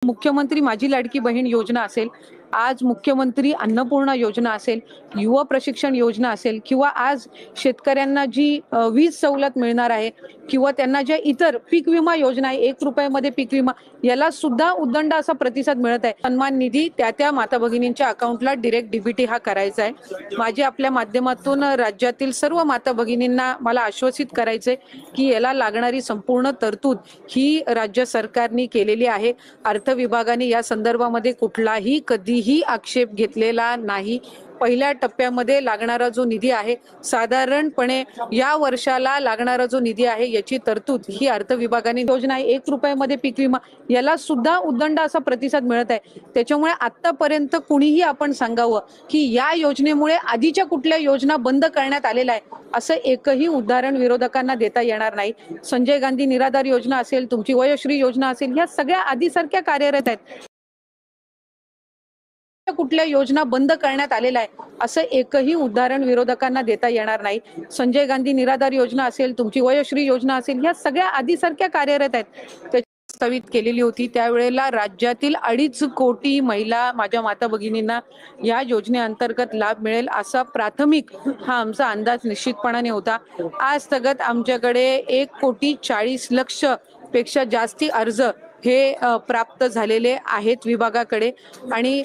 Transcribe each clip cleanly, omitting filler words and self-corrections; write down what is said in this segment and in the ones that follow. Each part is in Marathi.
मुख्यमंत्री माझी लाडकी बहीण योजना असेल, आज मुख्यमंत्री अन्नपूर्णा योजना असेल, युवा प्रशिक्षण योजना असेल किंवा आज शेतकऱ्यांना जी वीज सवलत मिळणार आहे किंवा त्यांना ज्या इतर पीक विमा योजना आहे, ₹1 पीक विमा, याला सुद्धा उदंड असा प्रतिसाद मिळत आहे. सन्मान निधी त्या माता भगिनींच्या अकाउंटला डायरेक्ट डीबीटी हा करायचा आहे. माझे आपल्या माध्यमातून राज्यातील सर्व माता भगिनींना मला आश्वासित करायचंय की याला लागणारी संपूर्ण तरतूद ही राज्य सरकारने केलेली आहे. अर्थ विभागाने या संदर्भामध्ये कुठलाही कधीही आक्षेप घेतलेला नाही. पहिल्या टप्प्यामध्ये लागणारा जो निधी आहे, साधारणपणे या वर्षाला लागणारा जो निधी आहे याची तरतूद ही अर्थ विभागाने योजना आहे. ₹1 पीक विमा, याला सुद्धा उदंड असा प्रतिसाद मिळत आहे. त्याच्यामुळे आतापर्यंत कुणीही आपण सांगावं की या योजनेमुळे आधीच्या कुठल्या योजना बंद करण्यात आलेल्या आहे असं एकही उदाहरण विरोधकांना देता येणार नाही. संजय गांधी निराधार योजना असेल, तुमची वयोश्री योजना असेल, ह्या सगळ्या आधीसारख्या कार्यरत आहेत. कुठल्या योजना बंद करण्यात आलेल्या आहे असं एकही उदाहरण विरोधकांना देता येणार नाही. संजय गांधी निराधार योजना असेल, तुमची वयोश्री योजना असेल, ह्या सगळ्या आधीसारख्या कार्यरत आहेत. प्रस्तावित केलेली होती त्यावेळेला राज्यातील 2.5 कोटी महिला माझ्या माता भगिनींना या योजनेअंतर्गत लाभ मिळेल असा प्राथमिक हा आमचा अंदाज निश्चितपणाने होता. आज तगत आमच्याकडे 1,40,00,000 पेक्षा जास्ती अर्ज हे प्राप्त झालेले आहेत विभागाकडे आणि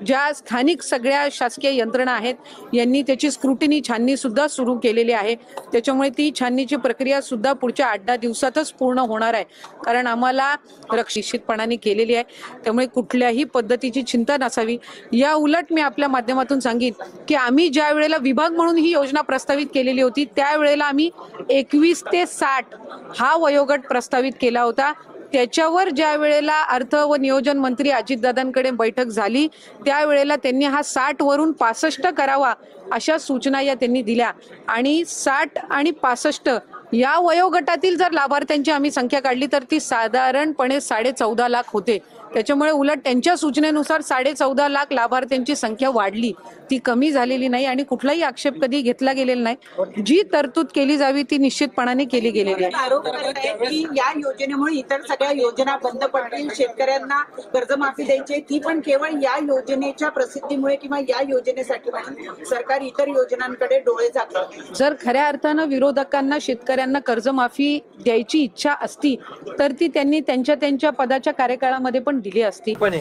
ज्या स्थानिक सगळ्या शासकीय यंत्रणा आहेत यांनी त्याची स्क्रुटिनी छाननी सुद्धा सुरू केलेली आहे. त्याच्यामुळे ती छाननीची प्रक्रिया सुद्धा पुढच्या 8-10 दिवसातच पूर्ण होणार आहे. कारण आम्हाला निश्चितपणाने केलेली आहे. त्यामुळे कुठल्याही पद्धतीची चिंता नसावी. या उलट मी आपल्या माध्यमातून सांगेन की आम्ही ज्या वेळेला विभाग म्हणून ही योजना प्रस्तावित केलेली होती त्यावेळेला आम्ही 21 ते 60 हा वयोगट प्रस्तावित केला होता. त्याच्यावर ज्या वेळेला अर्थ व नियोजन मंत्री अजितदादांकडे बैठक झाली त्यावेळेला त्यांनी हा 60 वरून 65 करावा अशा सूचना या त्यांनी दिल्या आणि 60 आणि 65 या वयोगटातील जर लाभार्थ्यांची आम्ही संख्या काढली तर ती साधारणपणे 14.5 लाख होते. त्याच्यामुळे उलट त्यांच्या सूचनेनुसार 14.5 लाख लाभार्थ्यांची संख्या वाढली, ती कमी झालेली नाही आणि कुठलाही आक्षेप कधी घेतला गेलेला नाही. जी तरतूद केली जावी ती निश्चितपणाने केली गेलेली आहे. आरोप करत आहे की या योजनेमुळे इतर सगळ्या योजना बंद पडतील, शेतकऱ्यांना कर्जमाफी द्यायची ती पण केवळ या योजनेच्या प्रसिद्धीमुळे किंवा या योजनेसाठी सरकार इतर योजनांकडे डोळे झाकतं. जर खऱ्या अर्थानं विरोधकांना शेतकऱ्यांना कर्जमाफी द्यायची इच्छा असती तर ती त्यांनी त्यांच्या पदाच्या कार्यकाळामध्ये पण दिली असती. पण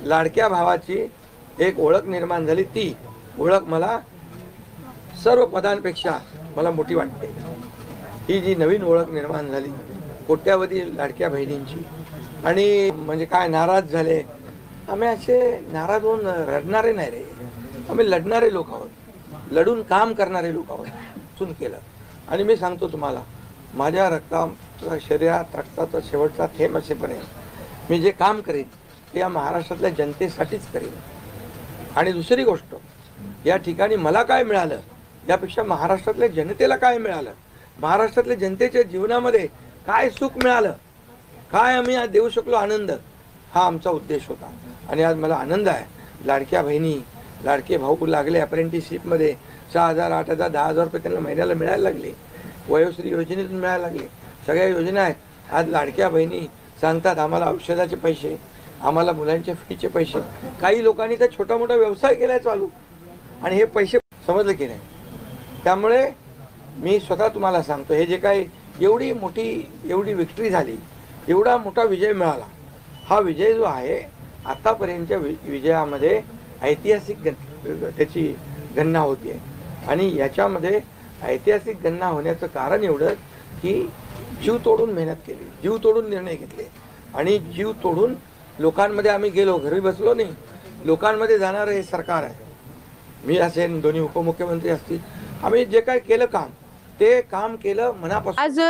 लाडक्या भावाची एक ओळख निर्माण झाली. ती ओळख मला सर्व पदांपेक्षा मला मोठी वाटते. ही जी नवीन ओळख निर्माण झाली कोट्यावधी लाडक्या बहिणींची आणि म्हणजे काय नाराज झाले. आम्ही असे नाराज होऊन रडणारे नाही रे. आम्ही लढणारे लोक आहोत, लढून काम करणारे लोक आहोत. सुन केलं आणि मी सांगतो तुम्हाला, माझ्या रक्ताचा शरीरात रक्ताचा शेवटचा थेंब असेपर्यंत मी जे काम करेन ते या महाराष्ट्रातल्या जनतेसाठीच करेन. आणि दुसरी गोष्ट, या ठिकाणी मला काय मिळालं यापेक्षा महाराष्ट्रातल्या जनतेला काय मिळालं, महाराष्ट्रातल्या जनतेच्या जीवनामध्ये काय सुख मिळालं, काय आम्ही आज देऊ शकलो आनंद, हा आमचा उद्देश होता. आणि आज मला आनंद आहे. लाडक्या बहिणी लाडके भाऊ लागले अप्रेंटिसशिपमध्ये 6,000 8,000 10,000 रुपये त्यांना महिन्याला मिळायला लागले. वयोश्री योजनेतून मिळायला लागले. सगळ्या योजना आहेत. आज लाडक्या बहिणी सांगतात आम्हाला औषधाचे पैसे, आम्हाला मुलांच्या फीचे पैसे. काही लोकांनी तर छोटा मोठा व्यवसाय केलाय चालू आणि हे पैसे समजले की नाही. त्यामुळे मी स्वतः तुम्हाला सांगतो, हे जे काही एवढी विक्ट्री झाली, एवढा मोठा विजय मिळाला, हा विजय जो आहे आतापर्यंतच्या विजयामध्ये ऐतिहासिक त्याची गणना होती. आणि याच्यामध्ये ऐतिहासिक गणना होण्याचं कारण एवढं की जीव तोडून मेहनत केली, जीव तोडून निर्णय घेतले आणि जीव तोडून लोकांमध्ये आम्ही गेलो. घरी बसलो नाही, लोकांमध्ये जाणारं हे सरकार आहे. मी असेल, दोन्ही उपमुख्यमंत्री असतील, आम्ही जे काय केलं काम ते काम केलं मनापासून. आज